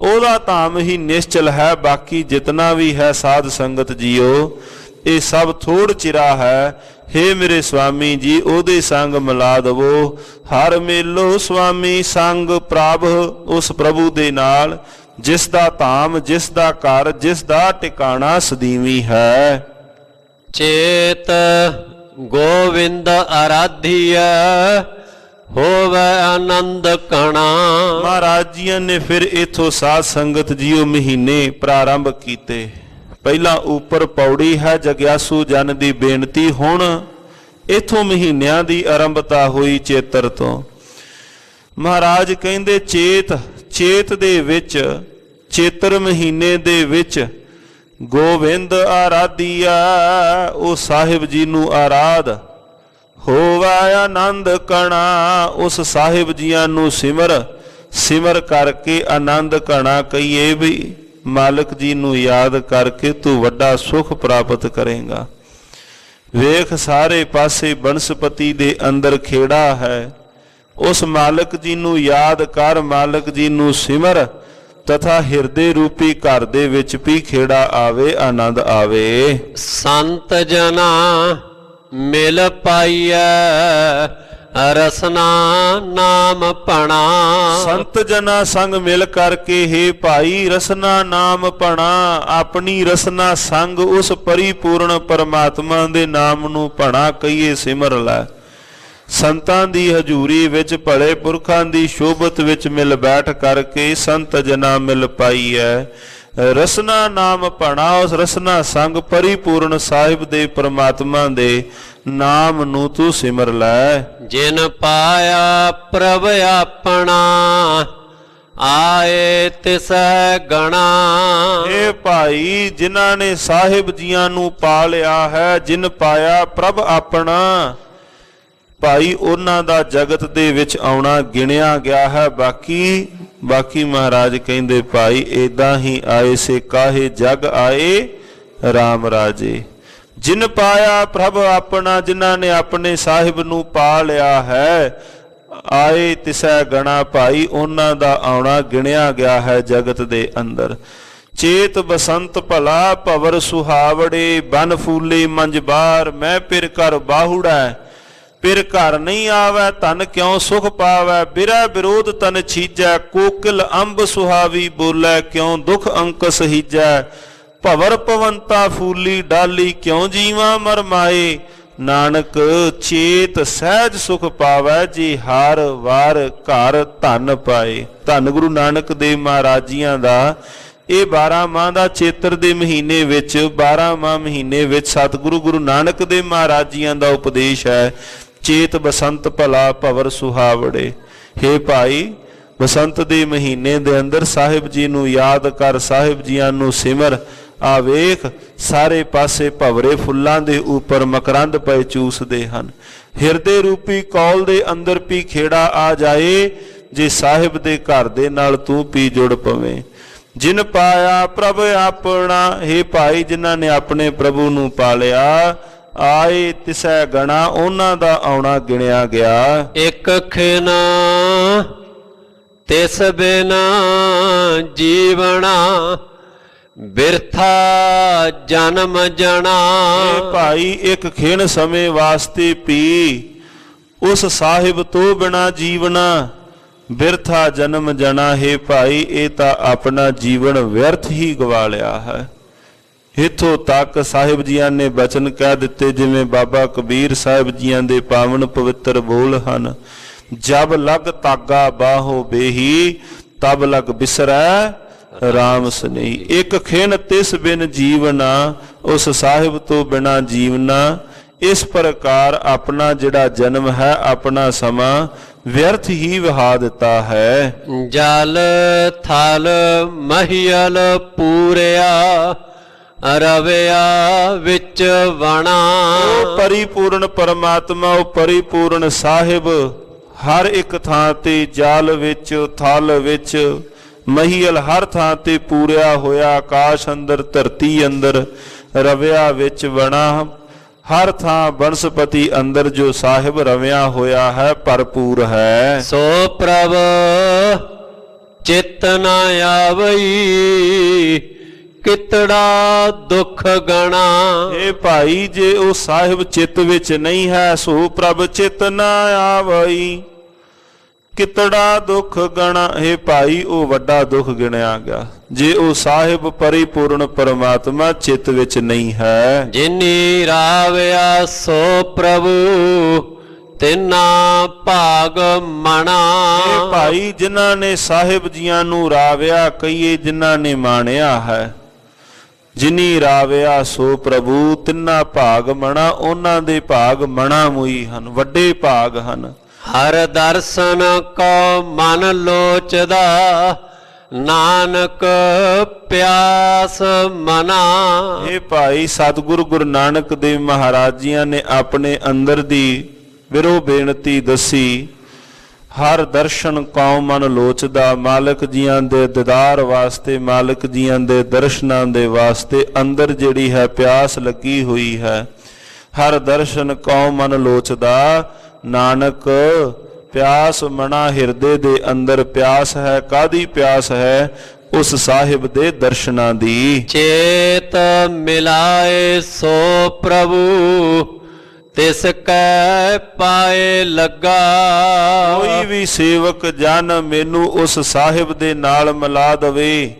ਉਹਦਾ ਧਾਮ ਹੀ ਨਿਸ਼ਚਲ ਹੈ, ਬਾਕੀ ਜਿਤਨਾ ਵੀ ਹੈ ਸਾਧ ਸੰਗਤ ਜੀਓ ਇਹ ਸਭ ਥੋੜ ਚਿਰਾ ਹੈ। ਹੇ ਮੇਰੇ ਸੁਆਮੀ ਜੀ ਉਹਦੇ ਸੰਗ ਮਿਲਾ ਦਵੋ। ਹਰ ਮੇਲੋ ਸੁਆਮੀ ਸੰਗ ਪ੍ਰਭ, ਉਸ ਪ੍ਰਭੂ ਦੇ ਨਾਲ ਜਿਸ ਦਾ ਧਾਮ, ਜਿਸ ਦਾ ਘਰ, ਜਿਸ ਦਾ ਟਿਕਾਣਾ ਸਦੀਵੀ ਹੈ। ਚੇਤ ਗੋਵਿੰਦ ਆਰਾਧਿਆ ਹੋਵੇ ਆਨੰਦ ਕਣਾ। ਮਹਾਰਾਜ ਜੀਆਂ ਨੇ ਫਿਰ ਇਥੋਂ ਸਾਧ ਸੰਗਤ ਜੀਓ ਮਹੀਨੇ ਪ੍ਰਾਰੰਭ ਕੀਤੇ। ਪਹਿਲਾਂ ਉੱਪਰ ਪੌੜੀ ਹੈ ਜਗਿਆਸੂ ਜਨ ਦੀ ਬੇਨਤੀ, ਹੁਣ ਇਥੋਂ ਮਹੀਨਿਆਂ ਦੀ ਆਰੰਭਤਾ ਹੋਈ ਚੇਤਰ ਤੋਂ। ਮਹਾਰਾਜ ਕਹਿੰਦੇ ਚੇਤ ਦੇ ਵਿੱਚ, ਚੇਤਰ ਮਹੀਨੇ ਦੇ ਵਿੱਚ ਗੋਵਿੰਦ ਆਰਾਧਿਆ, ਉਹ ਸਾਹਿਬ ਜੀ ਨੂੰ ਆਰਾਧ ਹੋਵੇ ਆਨੰਦ ਕਣਾ। ਉਸ ਸਾਹਿਬ ਜੀਆਂ ਨੂੰ ਸਿਮਰ ਕਰਕੇ ਆਨੰਦ ਕਣਾ ਕਹੀਏ ਵੀ ਮਾਲਕ ਜੀ ਨੂੰ ਯਾਦ ਕਰਕੇ ਤੂੰ ਵੱਡਾ ਸੁਖ ਪ੍ਰਾਪਤ ਕਰੇਗਾ। ਵੇਖ ਸਾਰੇ ਪਾਸੇ ਬਨਸਪਤੀ ਦੇ ਅੰਦਰ ਖੇੜਾ ਹੈ, ਉਸ ਮਾਲਕ ਜੀ ਨੂੰ ਯਾਦ ਕਰ, ਮਾਲਕ ਜੀ ਨੂੰ ਸਿਮਰ, ਤਥਾ ਹਿਰਦੇ ਰੂਪੀ ਘਰ ਦੇ ਵਿੱਚ ਵੀ ਖੇੜਾ ਆਵੇ, ਆਨੰਦ ਆਵੇ। ਸੰਤ ਜਨਾ ਮਿਲ ਪਾਈਐ ਰਸਨਾ ਨਾਮ ਪਣਾ। ਸੰਤ ਜਨਾ ਸੰਗ ਮਿਲ ਕਰਕੇ ਹੇ ਭਾਈ ਰਸਨਾ ਨਾਮ ਪਣਾ, ਆਪਣੀ ਰਸਨਾ ਸੰਗ ਉਸ ਪਰਿਪੂਰਨ ਪਰਮਾਤਮਾ ਦੇ ਨਾਮ ਨੂੰ ਪਣਾ ਕਹੀਏ, ਸਿਮਰ ਲੈ। ਸੰਤਾਂ ਦੀ ਹਜ਼ੂਰੀ ਵਿੱਚ, ਭਲੇ ਪੁਰਖਾਂ ਦੀ ਸ਼ੋਭਤ ਵਿੱਚ ਮਿਲ ਬੈਠ ਕਰਕੇ ਸੰਤ ਜਨਾ ਮਿਲ ਪਾਈਐ ਰਸਨਾ ਨਾਮ ਪਣਾ। ਉਸ ਰਸਨਾ ਸੰਗ ਪਰਿਪੂਰਨ ਸਾਹਿਬ ਦੇ ਪਰਮਾਤਮਾ ਦੇ ਨਾਮ ਨੂੰ ਤੂੰ ਸਿਮਰ ਲੈ। ਜਿਨ ਪਾਇਆ ਪ੍ਰਭ ਆਪਣਾ ਆਏ ਤਿਸੈ ਗਣਾ। ਇਹ ਭਾਈ ਜਿਨ੍ਹਾਂ ਨੇ ਸਾਹਿਬ ਜੀਆਂ ਨੂੰ ਪਾ ਲਿਆ ਹੈ, ਜਿਨ ਪਾਇਆ ਪ੍ਰਭ ਆਪਣਾ, ਭਾਈ ਉਹਨਾਂ ਦਾ ਜਗਤ ਦੇ ਵਿੱਚ ਆਉਣਾ ਗਿਣਿਆ ਗਿਆ ਹੈ। ਬਾਕੀ ਮਹਾਰਾਜ ਕਹਿੰਦੇ ਭਾਈ ਏਦਾਂ ਹੀ ਆਏ ਸੇ ਕਾਹੇ ਜਗ ਆਏ ਰਾਮ ਰਾਜੇ। ਜਿਨ ਪਾਇਆ ਪ੍ਰਭ ਆਪਣਾ, ਜਿਨ੍ਹਾਂ ਨੇ ਆਪਣੇ ਸਾਹਿਬ ਨੂੰ ਪਾ ਲਿਆ ਹੈ, ਆਏ ਤਿਸੈ ਗਣਾ, ਭਾਈ ਉਹਨਾਂ ਦਾ ਆਉਣਾ ਗਿਣਿਆ ਗਿਆ ਹੈ ਜਗਤ ਦੇ ਅੰਦਰ। ਚੇਤ ਬਸੰਤ ਭਲਾ ਭਵਰ ਸੁਹਾਵੜੇ, ਬਨ ਫੂਲੇ ਮੰਜ ਬਾਰ, ਮੈਂ ਫਿਰ ਘਰ ਬਾਹੁੜੈ ਫਿਰ ਘਰ ਨਹੀਂ ਆਵੈ, ਧਨ ਕਿਉਂ ਸੁਖ ਪਾਵੈ, ਬਿਰਹਿ ਵਿਰੋਧ ਤਨ ਛੀਜੈ, ਕੋਕਿਲ ਅੰਬ ਸੁਹਾਵੀ ਬੋਲੇ, ਕਿਉਂ ਦੁਖ ਅੰਕ ਸਹੀਜੈ, ਭਵਰ ਪਵੰਤਾ ਫੂਲੀ ਡਾਲੀ, ਕਿਉਂ ਜੀਵਾਂ ਮਰ ਮਾਏ, ਨਾਨਕ ਚੇਤ ਸਹਿਜ ਸੁਖ ਪਾਵੈ, ਜੀ ਹਾਰ ਵਾਰ ਘਰ ਧਨ ਪਾਏ। ਧੰਨ ਗੁਰੂ ਨਾਨਕ ਦੇਵ ਮਹਾਰਾਜ ਜੀਆਂ ਦਾ ਇਹ 12 ਮਾਹ ਦਾ ਚੇਤਰ ਦੇ ਮਹੀਨੇ ਵਿੱਚ, 12 ਮਾਹ ਮਹੀਨੇ ਵਿੱਚ ਸਤਿਗੁਰੂ ਗੁਰੂ ਨਾਨਕ ਦੇਵ ਮਹਾਰਾਜ ਜੀਆਂ ਦਾ ਉਪਦੇਸ਼ ਹੈ। ਚੇਤ ਬਸੰਤ ਭਲਾ ਭਵਰ ਸੁਹਾਵੜੇ। ਹੇ ਭਾਈ ਬਸੰਤ ਦੇ ਮਹੀਨੇ ਦੇ ਅੰਦਰ ਸਾਹਿਬ ਜੀ ਨੂੰ ਯਾਦ ਕਰ, ਸਾਹਿਬ ਜੀਆਂ ਨੂੰ ਸਿਮਰ, ਆ ਵੇਖ ਸਾਰੇ ਪਾਸੇ ਭਵਰੇ ਫੁੱਲਾਂ ਦੇ ਉੱਪਰ ਮਕਰੰਦ ਪਏ ਚੂਸਦੇ ਹਨ। ਹਿਰਦੇ ਰੂਪੀ ਕੌਲ ਦੇ ਅੰਦਰ ਵੀ ਖੇੜਾ ਆ ਜਾਏ, ਜੇ ਸਾਹਿਬ ਦੇ ਘਰ ਦੇ ਨਾਲ ਤੂੰ ਵੀ ਜੁੜ ਪਵੇਂ। ਜਿਨ ਪਾਇਆ ਪ੍ਰਭ ਆਪਣਾ, ਹੇ ਭਾਈ ਜਿਨ੍ਹਾਂ ਨੇ ਆਪਣੇ ਪ੍ਰਭੂ ਨੂੰ ਪਾਲਿਆ, ਆਏ ਤਿਸੈ ਗਣਾ, ਉਹਨਾਂ ਦਾ ਆਉਣਾ ਗਿਣਿਆ ਗਿਆ। ਇਕ ਖਿਨ ਤਿਸ ਬਿਨ ਜੀਵਣਾ, ਬਿਰਥਾ ਜਨਮ ਜਣਾ। ਇਹ ਭਾਈ ਇੱਕ ਖਿਣ ਸਮੇਂ ਵਾਸਤੇ ਪੀ ਉਸ ਸਾਹਿਬ ਤੋਂ ਬਿਨਾ ਜੀਵਨਾ, ਬਿਰਥਾ ਜਨਮ ਜਣਾ। ਹੈ ਭਾਈ ਇਹ ਤਾਂ ਆਪਣਾ ਜੀਵਨ ਵਿਅਰਥ ਹੀ ਗਵਾ ਲਿਆ ਹੈ। ਇੱਥੋਂ ਤੱਕ ਸਾਹਿਬ ਜੀਆਂ ਨੇ ਬਚਨ ਕਹਿ ਦਿੱਤੇ, ਜਿਵੇਂ ਬਾਬਾ ਕਬੀਰ ਸਾਹਿਬ ਜੀਆਂ ਦੇ ਪਾਵਨ ਪਵਿੱਤਰ ਬੋਲ ਹਨ, ਜਬ ਲਗ ਤਾਗਾ ਬਾਹੋ ਬੇਹੀ, ਤਬ ਲਗ ਬਿਸਰੈ ਰਾਮ ਸਨੇਹੀ। ਇੱਕ ਖਿਣ ਤਿਸ ਬਿਨ ਜੀਵਨਾ, ਉਸ ਸਾਹਿਬ ਤੋਂ ਬਿਨਾ ਜੀਵਨਾ। ਇਸ ਪ੍ਰਕਾਰ ਆਪਣਾ ਜਿਹੜਾ ਜਨਮ ਹੈ, ਆਪਣਾ ਸਮਾਂ ਵਿਅਰਥ ਹੀ ਵਹਾ ਦਿੱਤਾ ਹੈ। ਜਲ ਥਲ ਮਹੀਲ ਪੂਰਿਆ, ਰਵਿਆ ਵਿੱਚ ਵਣਾ। ਉਹ ਪਰਿਪੂਰਨ ਪਰਮਾਤਮਾ, ਉਹ ਪਰਿਪੂਰਨ ਸਾਹਿਬ ਹਰ ਇੱਕ ਥਾਂ ਤੇ, ਜਲ ਵਿੱਚ, ਥਲ ਵਿੱਚ, ਮਹੀਲ ਹਰ ਥਾਂ ਤੇ ਪੂਰਿਆ ਹੋਇਆ, ਆਕਾਸ਼ ਅੰਦਰ, ਧਰਤੀ ਅੰਦਰ, ਰਵਿਆ ਵਿੱਚ ਵਣਾ। ਹਰ ਥਾਂ ਬਨਸਪਤੀ ਅੰਦਰ ਜੋ ਸਾਹਿਬ ਰਵਿਆ ਹੋਇਆ ਹੈ, ਭਰਪੂਰ ਹੈ। ਸੋ ਪ੍ਰਭ ਚਿਤ ਨ ਆਵਈ, ਕਿਤੜਾ ਦੁਖ ਗਣਾ। ਇਹ ਭਾਈ ਜੇ ਉਹ ਸਾਹਿਬ ਚਿੱਤ ਵਿੱਚ ਨਹੀਂ ਹੈ, ਸੋ ਪ੍ਰਭ ਚਿਤ ਨ ਆਵਈ, ਕਿਤੜਾ ਦੁੱਖ ਗਣਾ। ਹੈ ਭਾਈ ਉਹ ਵੱਡਾ ਦੁੱਖ ਗਿਣਿਆ ਗਿਆ, ਜੇ ਉਹ ਸਾਹਿਬ ਪਰਿਪੂਰਨ ਪਰਮਾਤਮਾ ਚਿੱਤ ਵਿੱਚ ਨਹੀਂ ਹੈ। ਜਿਨੀ ਰਾਵਿਆ ਸੋ ਪ੍ਰਭੂ, ਤਿਨਾ ਭਾਗ ਮਣਾ। ਇਹ ਭਾਈ ਜਿਨ੍ਹਾਂ ਨੇ ਸਾਹਿਬ ਜੀਆਂ ਨੂੰ ਰਾਵਿਆ, ਕਹੀਏ ਜਿਨ੍ਹਾਂ ਨੇ ਮਾਣਿਆ ਹੈ, ਜਿਨੀ ਰਾਵਿਆ ਸੋ ਪ੍ਰਭੂ, ਤਿੰਨਾ ਭਾਗ ਮਣਾ। ਉਹਨਾਂ ਦੇ ਭਾਗ ਮਣਾ ਮੁਈ ਹਨ, ਵੱਡੇ ਭਾਗ ਹਨ। ਹਰ ਦਰਸ਼ਨ ਕੋ ਮਨ ਲੋਚਦਾ, ਨਾਨਕ ਪਿਆਸ ਮਨਾ। ਇਹ ਭਾਈ ਸਤਿਗੁਰੂ ਗੁਰੂ ਨਾਨਕ ਦੇਵ ਮਹਾਰਾਜ ਜੀਆਂ ਨੇ ਆਪਣੇ ਅੰਦਰ ਦੀ ਵਿਰੋ ਬੇਨਤੀ ਦੱਸੀ। ਹਰ ਦਰਸ਼ਨ ਕਉ ਮਨ ਲੋਚਦਾ, ਮਾਲਕ ਜੀਆਂ ਦੇ ਦੀਦਾਰ ਵਾਸਤੇ, ਮਾਲਕ ਜੀਆਂ ਦੇ ਦਰਸ਼ਨਾਂ ਦੇ ਵਾਸਤੇ ਅੰਦਰ ਜਿਹੜੀ ਹੈ ਪਿਆਸ ਲੱਗੀ ਹੋਈ ਹੈ। ਹਰ ਦਰਸ਼ਨ ਕਉ ਮਨ ਲੋਚਦਾ, ਨਾਨਕ ਪਿਆਸ ਮਣਾ। ਹਿਰਦੇ ਦੇ ਅੰਦਰ ਪਿਆਸ ਹੈ, ਕਾਹਦੀ ਪਿਆਸ ਹੈ? ਉਸ ਸਾਹਿਬ ਦੇ ਦਰਸ਼ਨਾਂ ਦੀ। ਚੇਤ ਮਿਲਾਏ ਸੋ ਪ੍ਰਭੂ, ਤਿਸ ਕੈ ਪਾਏ ਲੱਗਾ। ਕੋਈ ਵੀ ਸੇਵਕ ਜਨ ਮੈਨੂੰ ਉਸ ਸਾਹਿਬ ਦੇ ਨਾਲ ਮਿਲਾ ਦਵੇ।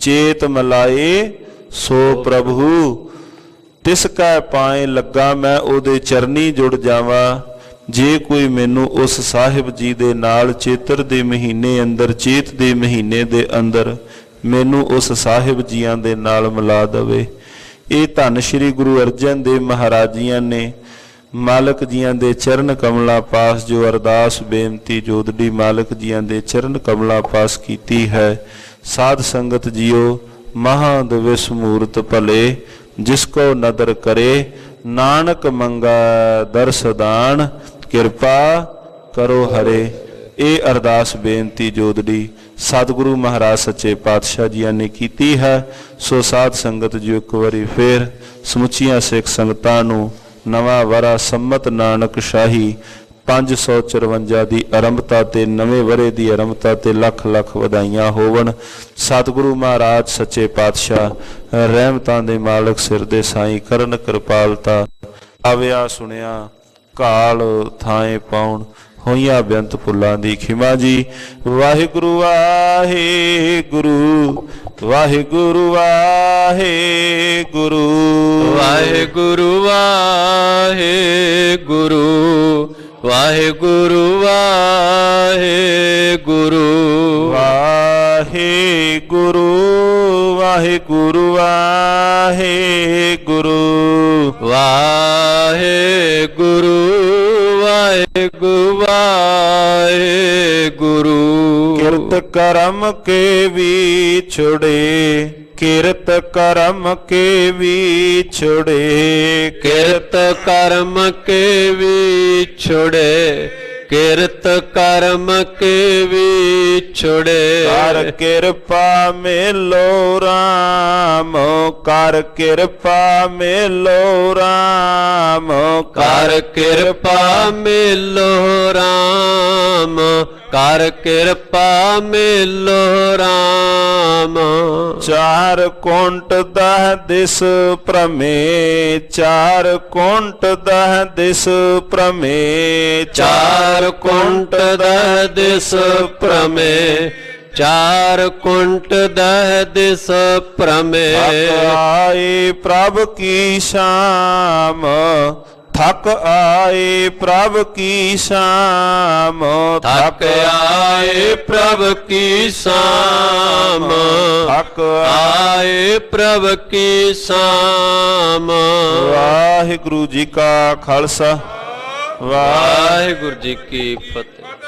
ਚੇਤ ਮਿਲਾਏ ਸੋ ਪ੍ਰਭੂ, ਤਿਸ ਕੈ ਪਾਏ ਲੱਗਾ। ਮੈਂ ਉਹਦੇ ਚਰਨੀ ਜੁੜ ਜਾਵਾਂ। ਜੇ ਕੋਈ ਮੈਨੂੰ ਉਸ ਸਾਹਿਬ ਜੀ ਦੇ ਨਾਲ ਚੇਤਰ ਦੇ ਮਹੀਨੇ ਅੰਦਰ, ਚੇਤ ਦੇ ਮਹੀਨੇ ਦੇ ਅੰਦਰ ਮੈਨੂੰ ਉਸ ਸਾਹਿਬ ਜੀਆਂ ਦੇ ਨਾਲ ਮਿਲਾ ਦਵੇ। ਇਹ ਧੰਨ ਸ਼੍ਰੀ ਗੁਰੂ ਅਰਜਨ ਦੇਵ ਮਹਾਰਾਜ ਜੀਆਂ ਨੇ ਮਾਲਕ ਜੀਆਂ ਦੇ ਚਰਨ ਕਮਲਾਂ ਪਾਸ ਜੋ ਅਰਦਾਸ ਬੇਨਤੀ ਜੋਦੜੀ ਮਾਲਕ ਜੀਆਂ ਦੇ ਚਰਨ ਕਮਲਾਂ ਪਾਸ ਕੀਤੀ ਹੈ। ਸਾਧ ਸੰਗਤ ਜੀਓ, ਮਹਾ ਦਿਵਸ ਮੂਰਤ ਭਲੇ, ਜਿਸ ਕੋ ਨਦਰ ਕਰੇ ਨਾਨਕ ਮੰਗਾ ਦਰਸ ਦਾਨ, ਕਿਰਪਾ ਕਰੋ ਹਰੇ। ਇਹ ਅਰਦਾਸ ਬੇਨਤੀ ਜੋਦੜੀ ਸਤਿਗੁਰੂ ਮਹਾਰਾਜ ਸੱਚੇ ਪਾਤਸ਼ਾਹ ਜੀਆਂ ਨੇ ਕੀਤੀ ਹੈ। ਸੋ ਸਾਧ ਸੰਗਤ ਜੀ ਇੱਕ ਵਾਰੀ ਫੇਰ ਸਮੁੱਚੀਆਂ ਸਿੱਖ ਸੰਗਤਾਂ ਨੂੰ ਨਵਾਂ ਵਰਾ ਸੰਮਤ ਨਾਨਕ ਸ਼ਾਹੀ 554 ਦੀ ਆਰੰਭਤਾ ਤੇ ਨਵੇਂ ਵਰੇ ਦੀ ਆਰੰਭਤਾ ਤੇ ਲੱਖ ਲੱਖ ਵਧਾਈਆਂ ਹੋਵਣ। ਸਤਿਗੁਰੂ ਮਹਾਰਾਜ ਸੱਚੇ ਪਾਤਸ਼ਾਹ ਰਹਿਮਤਾਂ ਦੇ ਮਾਲਕ ਸਿਰ ਦੇ ਸਾਈਂ ਕਰਨ ਕਿਰਪਾਲਤਾ। ਆਵਿਆ ਸੁਣਿਆ ਕਾਲ ਥਾਏ ਪਾਉਣ, ਹੋਈਆਂ ਬੇਅੰਤ ਭੁੱਲਾਂ ਦੀ ਖਿਮਾ ਜੀ। ਵਾਹਿਗੁਰੂ ਵਾਹਿਗੁਰੂ ਵਾਹਿਗੁਰੂ ਵਾਹਿਗੁਰੂ ਵਾਹਿਗੁਰੂ ਵਾਹਿਗੁਰੂ ਵਾਹਿਗੁਰੂ ਵਾਹਿਗੁਰੂ ਵਾਹਿਗੁਰੂ ਵਾਹਿਗੁਰੂ ਵਾਹਿਗੁਰੂ ਵਾਹਿਗੁਰੂ ਵਾਹਿਗੁਰੂ ਵਾਹਿਗੁਰੂ। ਕਿਰਤ ਕਰਮ ਕੇ ਵੀ ਛੁੜੇ, ਕਿਰਤ ਕਰਮ ਕੇ ਵਿਛੜੇ ਕਿਰਤ ਕਰਮ ਕੇ ਵਿਛੜੇ ਕਿਰਤ ਕਰਮ ਕੇ ਵਿਛੜੇ ਕਰ ਕਿਰਪਾ ਮੇਲੋ ਰਾਮ ਕਰ ਕਿਰਪਾ ਮੇਲੋ ਰਾਮ ਕਰ ਕਿਰਪਾ ਮੇਲੋ ਰਾਮ ਕਰ ਕਿਰਪਾ ਮੇਲੋ ਰਾਮ ਚਾਰ ਕੁੰਟ ਦਹ ਦਿਸ ਪ੍ਰਮੇ ਚਾਰ ਕੁੰਟ ਦਹ ਦਿਸ ਪ੍ਰਮੇ ਚਾਰ ਕੁੰਟ ਦਹ ਦਿਸ ਪ੍ਰਮੇ ਚਾਰ ਕੁੰਟ ਦਹ ਦਿਸ ਪ੍ਰਮੇ ਥਕ ਆਏ ਪ੍ਰਭ ਕੀ ਸ਼ਾਮ ਥਕ ਆਏ ਪ੍ਰਭ ਕੀ ਸ਼ਾਮ ਥਕ ਆਏ ਪ੍ਰਭ ਕੀ ਸ਼ਾਮ ਥਕ ਆਏ ਪ੍ਰਭ ਕੀ ਸ਼ਾਮ ਵਾਹਿਗੁਰੂ ਜੀ ਕਾ ਖਾਲਸਾ ਵਾਹਿਗੁਰੂ ਜੀ ਕੀ ਫਤਿਹ।